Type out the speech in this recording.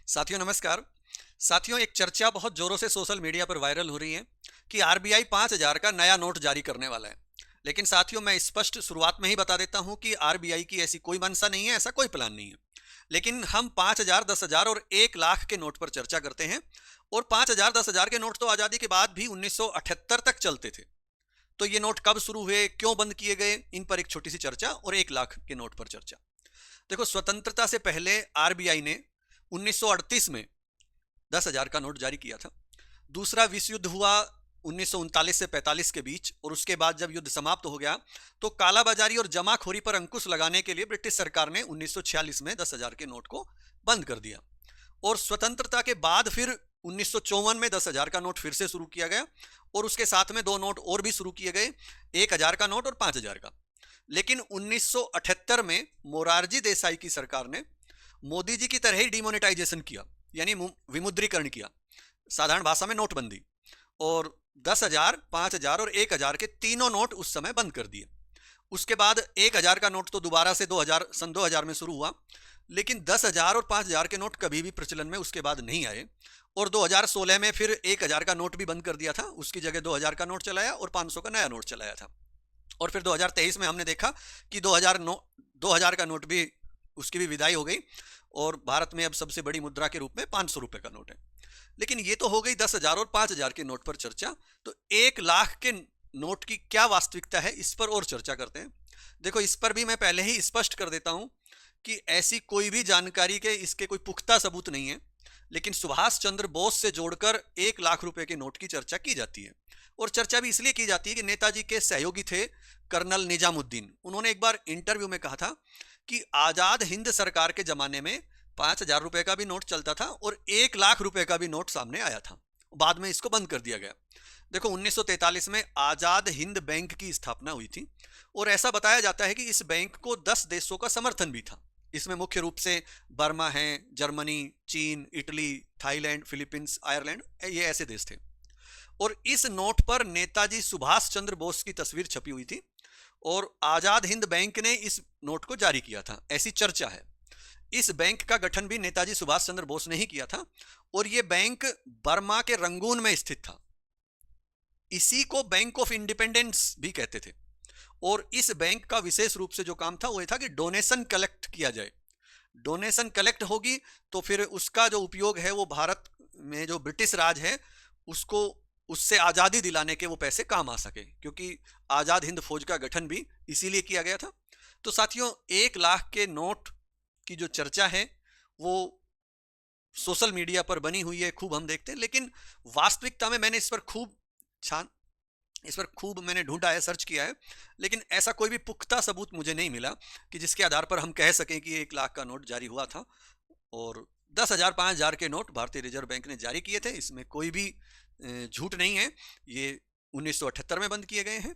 साथियों नमस्कार। साथियों, एक चर्चा बहुत जोरों से सोशल मीडिया पर वायरल हो रही है कि आरबीआई 5,000 का नया नोट जारी करने वाला है। लेकिन साथियों, मैं स्पष्ट शुरुआत में ही बता देता हूं कि आरबीआई की ऐसी कोई मंशा नहीं है, ऐसा कोई प्लान नहीं है। लेकिन हम 5,000, 10,000 और 1 लाख के नोट पर चर्चा करते हैं। और 5,000, 10,000 के नोट तो आज़ादी के बाद भी 1978 तक चलते थे। तो ये नोट कब शुरू हुए, क्यों बंद किए गए, इन पर एक छोटी सी चर्चा, और 1 लाख के नोट पर चर्चा। देखो, स्वतंत्रता से पहले आरबीआई ने 1938 में 10,000 का नोट जारी किया था। दूसरा विश्व युद्ध हुआ 1939 से 45 के बीच, और उसके बाद जब युद्ध समाप्त हो गया तो कालाबाजारी और जमाखोरी पर अंकुश लगाने के लिए ब्रिटिश सरकार ने 1946 में 10,000 के नोट को बंद कर दिया। और स्वतंत्रता के बाद फिर 1954 में 10,000 का नोट फिर से शुरू किया गया, और उसके साथ में 2 नोट और भी शुरू किए गए, 1,000 का नोट और 5,000 का। लेकिन 1978 में मोरारजी देसाई की सरकार ने मोदी जी की तरह ही डिमोनेटाइजेशन किया, यानी विमुद्रीकरण किया, साधारण भाषा में नोटबंदी। और 10,000, 5,000 और 1,000 के तीनों नोट उस समय बंद कर दिए। उसके बाद 1,000 का नोट तो दोबारा से 2000 में शुरू हुआ। लेकिन 10,000 और 5,000 के नोट कभी भी प्रचलन में उसके बाद नहीं आए। और 2016 में फिर 1,000 का नोट भी बंद कर दिया था, उसकी जगह 2,000 का नोट चलाया और 500 का नया नोट चलाया था। और फिर 2023 में हमने देखा कि 2,000 का नोट भी, उसकी भी विदाई हो गई, और भारत में अब सबसे बड़ी मुद्रा के रूप में 500 रुपए का नोट है। लेकिन ये तो हो गई 10,000 और 5,000 के नोट पर चर्चा। तो 1 लाख के नोट की क्या वास्तविकता है, इस पर और चर्चा करते हैं। देखो, इस पर भी मैं पहले ही स्पष्ट कर देता हूं कि ऐसी कोई भी जानकारी के इसके कोई पुख्ता सबूत नहीं है। लेकिन सुभाष चंद्र बोस से जोड़कर 1 लाख रुपए के नोट की चर्चा की जाती है। और चर्चा भी इसलिए की जाती है कि नेताजी के सहयोगी थे कर्नल निजामुद्दीन। उन्होंने एक बार इंटरव्यू में कहा था कि आजाद हिंद सरकार के जमाने में 5,000 रुपए का भी नोट चलता था और 1 लाख रुपए का भी नोट सामने आया था। बाद में इसको बंद कर दिया गया। देखो, 1943 में आजाद हिंद बैंक की स्थापना हुई थी, और ऐसा बताया जाता है कि इस बैंक को 10 देशों का समर्थन भी था। इसमें मुख्य रूप से बर्मा है, जर्मनी, चीन, इटली, थाईलैंड, फिलीपींस, आयरलैंड, ये ऐसे देश थे। और इस नोट पर नेताजी सुभाष चंद्र बोस की तस्वीर छपी हुई थी, और आजाद हिंद बैंक ने इस नोट को जारी किया था, ऐसी चर्चा है। इस बैंक का गठन भी नेताजी सुभाष चंद्र बोस ने ही किया था, और यह बैंक बर्मा के रंगून में स्थित था। इसी को बैंक ऑफ इंडिपेंडेंस भी कहते थे। और इस बैंक का विशेष रूप से जो काम था वो था कि डोनेशन कलेक्ट किया जाए। डोनेशन कलेक्ट होगी तो फिर उसका जो उपयोग है वो भारत में जो ब्रिटिश राज है उसको, उससे आज़ादी दिलाने के वो पैसे काम आ सके, क्योंकि आज़ाद हिंद फौज का गठन भी इसीलिए किया गया था। तो साथियों, 1 लाख के नोट की जो चर्चा है वो सोशल मीडिया पर बनी हुई है, खूब हम देखते हैं। लेकिन वास्तविकता में मैंने इस पर खूब मैंने ढूंढा है, सर्च किया है। लेकिन ऐसा कोई भी पुख्ता सबूत मुझे नहीं मिला कि जिसके आधार पर हम कह सकें कि 1 लाख का नोट जारी हुआ था। और 10,000, 5,000 के नोट भारतीय रिजर्व बैंक ने जारी किए थे, इसमें कोई भी झूठ नहीं है। ये 1978 में बंद किए गए हैं।